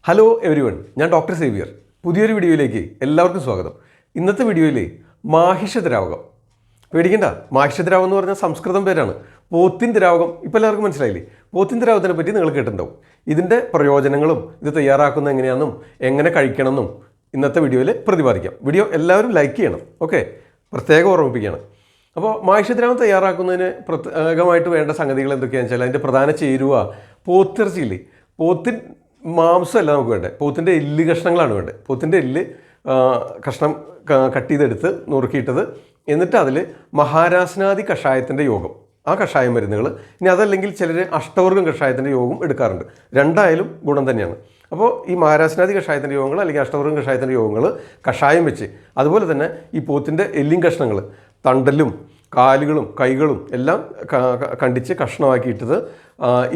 Hello everyone, ഞാൻ doctor Xavier. പുതിയൊരു വീഡിയോയിലേക്ക് എല്ലാവർക്കും സ്വാഗതം. ഇന്നത്തെ വീഡിയോയിൽ മാഹിഷ ദ്രാവകം. പേടിക്കണ്ട, മാഹിഷ ദ്രാവകം എന്ന് പറഞ്ഞാൽ സംസ്കൃതം പേരാണ്. പോത്തിൻ ദ്രാവകം ഇപ്പോൾ എല്ലാവർക്കും മനസ്സിലായില്ലേ? പോത്തിൻ ദ്രാവകത്തിനെ പറ്റി നിങ്ങൾ കേട്ടിട്ടുണ്ടാവും. ഇതിൻ്റെ പ്രയോജനങ്ങളും ഇത് തയ്യാറാക്കുന്നത് എങ്ങനെയാണെന്നും എങ്ങനെ കഴിക്കണമെന്നും ഇന്നത്തെ വീഡിയോയിൽ പ്രതിപാദിക്കാം. വീഡിയോ എല്ലാവരും ലൈക്ക് ചെയ്യണം, ഓക്കെ? പ്രത്യേകം ഓർമ്മിപ്പിക്കുകയാണ്. അപ്പോൾ മാഹിഷ ദ്രാവകം തയ്യാറാക്കുന്നതിന് പ്രത്യേകമായിട്ട് വേണ്ട സംഗതികൾ എന്തൊക്കെയാണെന്ന് വെച്ചാൽ അതിൻ്റെ പ്രധാന ചേരുവ പോത്തിറച്ചിയില്ലേ, പോത്തിൻ മാംസമല്ല നമുക്ക് വേണ്ടത്, പോത്തിൻ്റെ എല്ല് കഷ്ണങ്ങളാണ് വേണ്ടത്. പോത്തിൻ്റെ എല്ല് കഷ്ണം കട്ട് ചെയ്തെടുത്ത് നുറുക്കിയിട്ടത്, എന്നിട്ട് അതിൽ മഹാരാസ്നാദി കഷായത്തിൻ്റെ യോഗം, ആ കഷായം മരുന്നുകൾ. ഇനി അതല്ലെങ്കിൽ ചിലർ അഷ്ടവർഗം കഷായത്തിൻ്റെ യോഗം എടുക്കാറുണ്ട്. രണ്ടായാലും ഗുണം തന്നെയാണ്. അപ്പോൾ ഈ മഹാരാസ്നാദി കഷായത്തിൻ്റെ യോഗങ്ങൾ അല്ലെങ്കിൽ അഷ്ടവർഗം കഷായത്തിൻ്റെ യോഗങ്ങൾ കഷായം വെച്ച്, അതുപോലെ തന്നെ ഈ പോത്തിൻ്റെ എല്ലിൻ കഷ്ണങ്ങൾ, തണ്ടലും കാലുകളും കൈകളും എല്ലാം കണ്ടിച്ച് കഷ്ണമാക്കിയിട്ടത്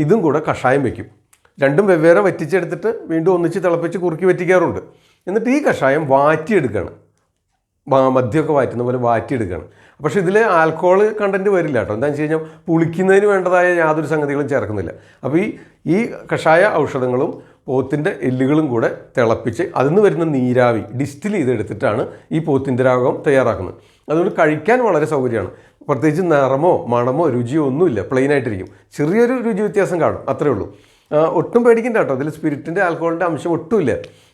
ഇതും കൂടെ കഷായം വയ്ക്കും. രണ്ടും വെവ്വേറെ വറ്റിച്ചെടുത്തിട്ട് വീണ്ടും ഒന്നിച്ച് തിളപ്പിച്ച് കുറുക്കി വറ്റിക്കാറുണ്ട്. എന്നിട്ട് ഈ കഷായം വാറ്റിയെടുക്കുകയാണ്, മദ്യമൊക്കെ വാറ്റുന്ന പോലെ വാറ്റിയെടുക്കുകയാണ്. പക്ഷേ ഇതിൽ ആൽക്കഹോൾ കണ്ടൻറ്റ് വരില്ല കേട്ടോ. എന്താണെന്ന് വെച്ച് കഴിഞ്ഞാൽ പുളിക്കുന്നതിന് വേണ്ടതായ യാതൊരു സംഗതികളും ചേർക്കുന്നില്ല. അപ്പോൾ ഈ കഷായ ഔഷധങ്ങളും പോത്തിൻ്റെ എല്ലുകളും കൂടെ തിളപ്പിച്ച് അതിൽ നിന്ന് വരുന്ന നീരാവി ഡിസ്റ്റിൽ ചെയ്തെടുത്തിട്ടാണ് ഈ പോത്തിൻ ദ്രാവകം തയ്യാറാക്കുന്നത്. അതുകൊണ്ട് കഴിക്കാൻ വളരെ സൗകര്യമാണ്. പ്രത്യേകിച്ച് നിറമോ മണമോ രുചിയോ ഒന്നുമില്ല, പ്ലെയിനായിട്ടിരിക്കും. ചെറിയൊരു രുചി വ്യത്യാസം കാണും, അത്രേ ഉള്ളൂ. ഒട്ടും പേടിക്കണ്ട കേട്ടോ. അതിൽ സ്പിരിറ്റിൻ്റെ ആൽക്കഹോളിൻ്റെ അംശം ഒട്ടുമില്ല.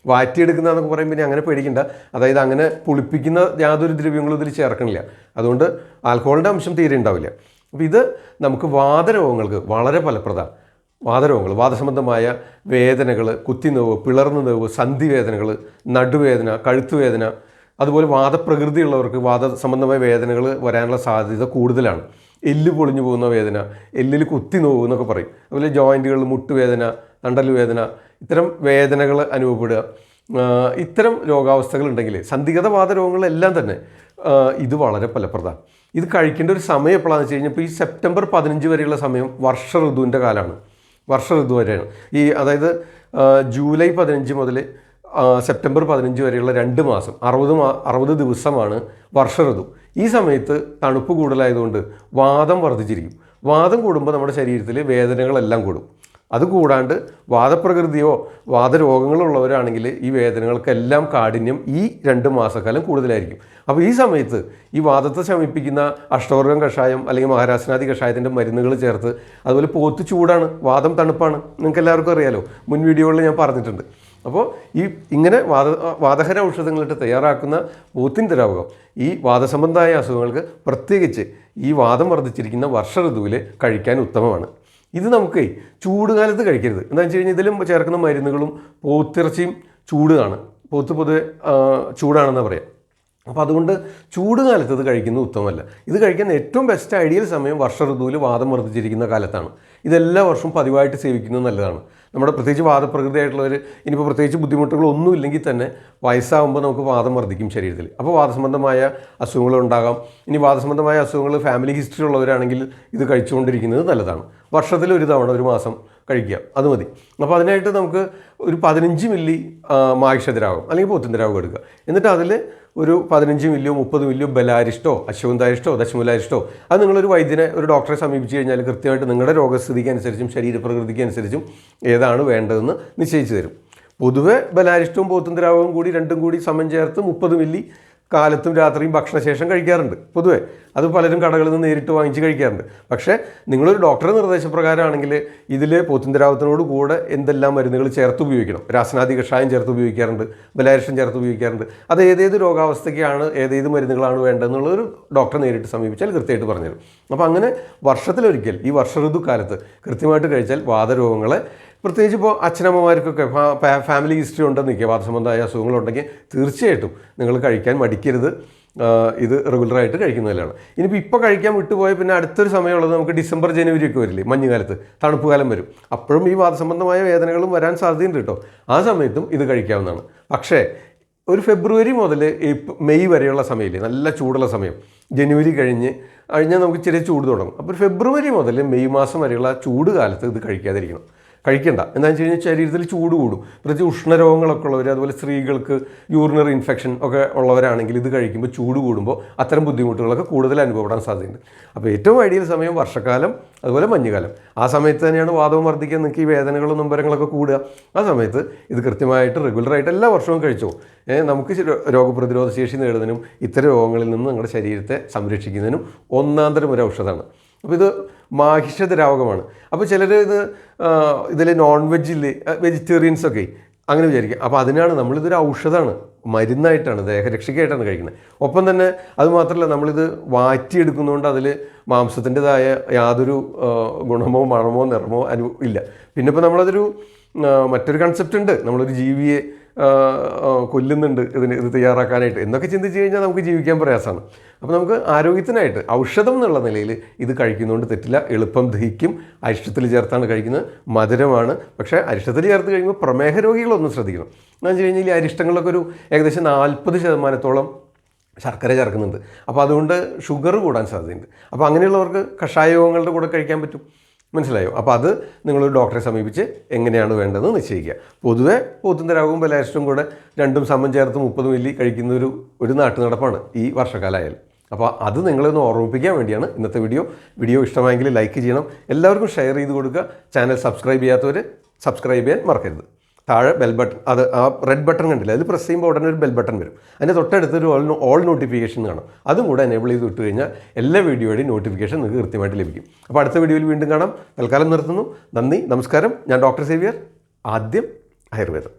വാറ്റിയെടുക്കുന്നതെന്നൊക്കെ പറയുമ്പോൾ പിന്നെ അങ്ങനെ പേടിക്കണ്ട. അതായത് അങ്ങനെ പുളിപ്പിക്കുന്ന യാതൊരു ദ്രവ്യങ്ങളും ഇതിൽ ചേർക്കണില്ല. അതുകൊണ്ട് ആൽക്കഹോളിൻ്റെ അംശം തീരെ ഉണ്ടാവില്ല. അപ്പോൾ ഇത് നമുക്ക് വാതരോഗങ്ങൾക്ക് വളരെ ഫലപ്രദമാണ്. വാതരോഗങ്ങൾ, വാദസംബന്ധമായ വേദനകൾ, കുത്തിനോവ്, പിളർന്ന നോവ്, സന്ധിവേദനകൾ, നടുവേദന, കഴുത്തുവേദന, അതുപോലെ വാദപ്രകൃതിയുള്ളവർക്ക് വാദസംബന്ധമായ വേദനകൾ വരാനുള്ള സാധ്യത കൂടുതലാണ്. എല്ല് പൊളിഞ്ഞു പോകുന്ന വേദന, എല്ലിൽ കുത്തി നോവ് എന്നൊക്കെ പറയും. അതുപോലെ ജോയിൻറ്റുകളിൽ മുട്ടുവേദന, തണ്ടൽ വേദന, ഇത്തരം വേദനകൾ അനുഭവപ്പെടുക, ഇത്തരം രോഗാവസ്ഥകളുണ്ടെങ്കിൽ സന്ധിഗത വാതരോഗങ്ങളെല്ലാം തന്നെ ഇത് വളരെ ഫലപ്രദമാണ്. ഇത് കഴിക്കേണ്ട ഒരു സമയം എപ്പോഴാണെന്ന് വെച്ച് കഴിഞ്ഞാൽ, ഇപ്പോൾ ഈ സെപ്റ്റംബർ 15 വരെയുള്ള സമയം വർഷ ഋതുവിൻ്റെ കാലമാണ്. വർഷ ഋതു വരെയാണ് അതായത് ജൂലൈ 15 മുതൽ സെപ്റ്റംബർ 15 വരെയുള്ള 2 മാസം, 60 ദിവസമാണ് വർഷ ഋതു. ഈ സമയത്ത് തണുപ്പ് കൂടുതലായതുകൊണ്ട് വാദം വർദ്ധിച്ചിരിക്കും. വാദം കൂടുമ്പോൾ നമ്മുടെ ശരീരത്തിൽ വേദനകളെല്ലാം കൂടും. അതുകൂടാണ്ട് വാദപ്രകൃതിയോ വാദരോഗങ്ങളുള്ളവരാണെങ്കിൽ ഈ വേദനകൾക്കെല്ലാം കാഠിന്യം ഈ 2 മാസക്കാലം കൂടുതലായിരിക്കും. അപ്പോൾ ഈ സമയത്ത് ഈ വാദത്തെ ശമിപ്പിക്കുന്ന അഷ്ടവർഗം കഷായം അല്ലെങ്കിൽ മഹാരാസ്നാദി കഷായത്തിൻ്റെ മരുന്നുകൾ ചേർത്ത്, അതുപോലെ പോത്ത് ചൂടാണ്, വാദം തണുപ്പാണ്, നിങ്ങൾക്ക് എല്ലാവർക്കും അറിയാലോ, മുൻ വീഡിയോകളിൽ ഞാൻ പറഞ്ഞിട്ടുണ്ട്. അപ്പോൾ ഇങ്ങനെ വാതഹര ഔഷധങ്ങളിട്ട് തയ്യാറാക്കുന്ന പോത്തിൻ ദ്രാവകം ഈ വാദസംബന്ധമായ അസുഖങ്ങൾക്ക്, പ്രത്യേകിച്ച് ഈ വാദം വർദ്ധിച്ചിരിക്കുന്ന വർഷ ഋതുവിൽ കഴിക്കാൻ ഉത്തമമാണ്. ഇത് നമുക്ക് ചൂടുകാലത്ത് കഴിക്കരുത്. എന്താണെന്ന് വെച്ച് കഴിഞ്ഞാൽ ഇതിലും ചേർക്കുന്ന മരുന്നുകളും പോത്തിറച്ചിയും ചൂടാണ്, പോത്ത് പൊതുവെ ചൂടാണെന്ന് പറയാം. അപ്പോൾ അതുകൊണ്ട് ചൂടുകാലത്ത് ഇത് കഴിക്കുന്നത് ഉത്തമമല്ല. ഇത് കഴിക്കാൻ ഏറ്റവും ബെസ്റ്റ് ഐഡിയൽ സമയം വർഷ ഋതുവിൽ വാദം വർദ്ധിച്ചിരിക്കുന്ന കാലത്താണ്. ഇതെല്ലാ വർഷവും പതിവായിട്ട് സേവിക്കുന്നത് നല്ലതാണ്. നമ്മുടെ പ്രത്യേകിച്ച് വാദപ്രകൃതിയായിട്ടുള്ളവർ, ഇനിയിപ്പോൾ പ്രത്യേകിച്ച് ബുദ്ധിമുട്ടുകളൊന്നും ഇല്ലെങ്കിൽ തന്നെ വയസ്സാകുമ്പോൾ നമുക്ക് വാദം വർദ്ധിക്കും ശരീരത്തിൽ. അപ്പോൾ വാദസംബന്ധമായ അസുഖങ്ങളുണ്ടാകാം. ഇനി വാദസംബന്ധമായ അസുഖങ്ങൾ ഫാമിലി ഹിസ്റ്ററി ഉള്ളവരാണെങ്കിൽ ഇത് കഴിച്ചുകൊണ്ടിരിക്കുന്നത് നല്ലതാണ്. വർഷത്തിൽ ഒരു തവണ 1 മാസം കഴിക്കുക, അത് മതി. അപ്പോൾ അതിനായിട്ട് നമുക്ക് ഒരു 15 മില്ലി മാഹിഷ ദ്രാവകം അല്ലെങ്കിൽ പോത്തിൻ ദ്രാവകം എടുക്കുക. എന്നിട്ട് അതിൽ ഒരു 15 മില്ലിയോ 30 മില്ലിയോ ബലാരിഷ്ടോ അശ്വഗന്ധാരിഷ്ടോ ദശമൂലാരിഷ്ടോ, അത് നിങ്ങളൊരു വൈദ്യനെ, ഒരു ഡോക്ടറെ സമീപിച്ച് കഴിഞ്ഞാൽ കൃത്യമായിട്ട് നിങ്ങളുടെ രോഗസ്ഥിതിക്ക് അനുസരിച്ചും ശരീരപ്രകൃതിക്ക് അനുസരിച്ചും ഏതാണ് വേണ്ടതെന്ന് നിശ്ചയിച്ച് തരും. പൊതുവെ ബലാരിഷ്ടവും പോത്തിൻ ദ്രാവകവും കൂടി രണ്ടും കൂടി സമം ചേർത്ത് 30 മില്ലി കാലത്തും രാത്രിയും ഭക്ഷണശേഷം കഴിക്കാറുണ്ട്. പൊതുവെ അത് പലരും കടകളിൽ നിന്ന് നേരിട്ട് വാങ്ങിച്ച് കഴിക്കാറുണ്ട്. പക്ഷേ നിങ്ങളൊരു ഡോക്ടറുടെ നിർദ്ദേശപ്രകാരമാണെങ്കിൽ ഇതിൽ പോത്തിൻ ദ്രാവകത്തിനോട് കൂടെ എന്തെല്ലാം മരുന്നുകൾ ചേർത്ത് ഉപയോഗിക്കണം. രാസ്നാദി കഷായം ചേർത്ത് ഉപയോഗിക്കാറുണ്ട്, ബലാരിഷ്ടം ചേർത്ത് ഉപയോഗിക്കാറുണ്ട്. അത് ഏതേത് രോഗാവസ്ഥയ്ക്കാണ് ഏതേത് മരുന്നുകളാണ് വേണ്ടതെന്നുള്ളൊരു ഡോക്ടറെ നേരിട്ട് സമീപിച്ചാൽ കൃത്യമായിട്ട് പറഞ്ഞുതരും. അപ്പോൾ അങ്ങനെ വർഷത്തിലൊരിക്കൽ ഈ വർഷ ഋതുക്കാലത്ത് കൃത്യമായിട്ട് കഴിച്ചാൽ വാതരോഗങ്ങളെ, പ്രത്യേകിച്ച് ഇപ്പോൾ അച്ഛനമ്മമാർക്കൊക്കെ ഫാമിലി ഹിസ്റ്ററി ഉണ്ടെന്ന് നിൽക്കുക, വാദസംബന്ധമായ അസുഖങ്ങളുണ്ടെങ്കിൽ തീർച്ചയായിട്ടും നിങ്ങൾ കഴിക്കാൻ മടിക്കരുത്. ഇത് റെഗുലറായിട്ട് കഴിക്കുന്നതിലാണ്. ഇനിയിപ്പോൾ ഇപ്പോൾ കഴിക്കാൻ വിട്ടുപോയ പിന്നെ അടുത്തൊരു സമയമുള്ളത് നമുക്ക് ഡിസംബർ ജനുവരി ഒക്കെ വരില്ലേ, മഞ്ഞുകാലത്ത്, തണുപ്പ് കാലം വരും. അപ്പോഴും ഈ വാദസംബന്ധമായ വേദനകളും വരാൻ സാധ്യതയുണ്ട് കേട്ടോ. ആ സമയത്തും ഇത് കഴിക്കാവുന്നതാണ്. പക്ഷേ ഒരു മുതൽ മെയ് വരെയുള്ള സമയമില്ലേ, നല്ല ചൂടുള്ള സമയം, ജനുവരി കഴിഞ്ഞാൽ നമുക്ക് ചെറിയ ചൂട് തുടങ്ങും. അപ്പോൾ ഫെബ്രുവരി മുതൽ മെയ് മാസം വരെയുള്ള ചൂട് കാലത്ത് ഇത് കഴിക്കാതിരിക്കണം. കഴിക്കണ്ട. എന്താണെന്ന് വെച്ച് കഴിഞ്ഞാൽ ശരീരത്തിൽ ചൂട് കൂടും. പ്രത്യേകിച്ച് ഉഷ്ണരോഗങ്ങളൊക്കെ ഉള്ളവർ, അതുപോലെ സ്ത്രീകൾക്ക് യൂറിനറി ഇൻഫെക്ഷൻ ഒക്കെ ഉള്ളവരാണെങ്കിൽ ഇത് കഴിക്കുമ്പോൾ ചൂട് കൂടുമ്പോൾ അത്തരം ബുദ്ധിമുട്ടുകളൊക്കെ കൂടുതൽ അനുഭവപ്പെടാൻ സാധ്യതയുണ്ട്. അപ്പോൾ ഏറ്റവും ഐഡിയൽ സമയം വർഷക്കാലം, അതുപോലെ മഞ്ഞുകാലം. ആ സമയത്ത് തന്നെയാണ് വാതവും വർദ്ധിക്കാൻ, നിങ്ങൾക്ക് ഈ വേദനകളും നൊമ്പരങ്ങളൊക്കെ കൂടുക. ആ സമയത്ത് ഇത് കൃത്യമായിട്ട് റെഗുലറായിട്ട് എല്ലാ വർഷവും കഴിച്ചോ. നമുക്ക് രോഗപ്രതിരോധ ശേഷി നേടുന്നതിനും ഇത്തരം രോഗങ്ങളിൽ നിന്ന് നിങ്ങളുടെ ശരീരത്തെ സംരക്ഷിക്കുന്നതിനും ഒന്നാന്തരം ഒരു ഔഷധമാണ്. അപ്പോൾ ഇത് മാഹിഷ ദ്രാവകമാണ്. അപ്പോൾ ചിലർ ഇതിൽ നോൺ വെജില്ലേ, വെജിറ്റേറിയൻസൊക്കെ അങ്ങനെ വിചാരിക്കുക. അപ്പോൾ അതിനാണ് നമ്മളിതൊരു ഔഷധമാണ്, മരുന്നായിട്ടാണ്, ദേഹരക്ഷയ്ക്കായിട്ടാണ് കഴിക്കുന്നത്. ഒപ്പം തന്നെ അതുമാത്രമല്ല, നമ്മളിത് വാറ്റിയെടുക്കുന്നതുകൊണ്ട് അതിൽ മാംസത്തിൻ്റെതായ യാതൊരു ഗുണമോ മണമോ നിറമോ ഇല്ല. പിന്നെ ഇപ്പോൾ നമ്മളതൊരു മറ്റൊരു കൺസെപ്റ്റ് ഉണ്ട്, നമ്മളൊരു ജീവിയെ കൊല്ലുന്നുണ്ട് ഇത് തയ്യാറാക്കാനായിട്ട് എന്നൊക്കെ ചിന്തിച്ച് കഴിഞ്ഞാൽ നമുക്ക് ജീവിക്കാൻ പ്രയാസമാണ്. അപ്പോൾ നമുക്ക് ആരോഗ്യത്തിനായിട്ട് ഔഷധം എന്നുള്ള നിലയിൽ ഇത് കഴിക്കുന്നതുകൊണ്ട് തെറ്റില്ല. എളുപ്പം ദഹിക്കും. അരിഷ്ടത്തിൽ ചേർത്താണ് കഴിക്കുന്നത്. മധുരമാണ്. പക്ഷേ അരിഷ്ടത്തിൽ ചേർത്ത് കഴിയുമ്പോൾ പ്രമേഹ രോഗികളൊന്നും ശ്രദ്ധിക്കണം. എന്ന് വെച്ച് കഴിഞ്ഞാൽ ഈ അരിഷ്ടങ്ങളിലൊക്കെ ഒരു ഏകദേശം 40% ശർക്കര ചേർക്കുന്നുണ്ട്. അപ്പോൾ അതുകൊണ്ട് ഷുഗർ കൂടാൻ സാധ്യതയുണ്ട്. അപ്പോൾ അങ്ങനെയുള്ളവർക്ക് കഷായങ്ങളുടെ കൂടെ കഴിക്കാൻ പറ്റും. മനസ്സിലായോ? അപ്പോൾ അത് നിങ്ങളൊരു ഡോക്ടറെ സമീപിച്ച് എങ്ങനെയാണ് വേണ്ടതെന്ന് നിശ്ചയിക്കുക. പൊതുവെ പോത്തും ദ്രാവകവും ബലാരിഷ്ടവും കൂടെ രണ്ടും സമം ചേർത്ത് 30 മില്ലി കഴിക്കുന്ന ഒരു നാട്ടുനടപ്പാണ് ഈ വർഷക്കാലമായാലും. അപ്പോൾ അത് നിങ്ങളൊന്ന് ഓർമ്മിപ്പിക്കാൻ വേണ്ടിയാണ് ഇന്നത്തെ വീഡിയോ ഇഷ്ടമായെങ്കിൽ ലൈക്ക് ചെയ്യണം, എല്ലാവർക്കും ഷെയർ ചെയ്ത് കൊടുക്കുക. ചാനൽ സബ്സ്ക്രൈബ് ചെയ്യാത്തവർ സബ്സ്ക്രൈബ് ചെയ്യാൻ മറക്കരുത്. താഴെ ബെൽ ബട്ടൺ, അത് ആ റെഡ് ബട്ടൺ കണ്ടില്ല, അതിൽ പ്രസ് ചെയ്യുമ്പോൾ ഉടനെ ഒരു ബെൽ ബട്ടൺ വരും. അതിൻ്റെ തൊട്ടടുത്തൊരു ഓൾ നോട്ടിഫിക്കേഷൻ കാണും. അതും കൂടെ എനേബിൾ ചെയ്ത് വിട്ട് കഴിഞ്ഞാൽ എല്ലാ വീഡിയോയുടെയും നോട്ടിഫിക്കേഷൻ നിങ്ങൾക്ക് കൃത്യമായിട്ട് ലഭിക്കും. അപ്പോൾ അടുത്ത വീഡിയോയിൽ വീണ്ടും കാണാം. തൽക്കാലം നിർത്തുന്നു. നന്ദി, നമസ്കാരം. ഞാൻ ഡോക്ടർ സേവിയർ, ആദ്യം ആയുർവേദം.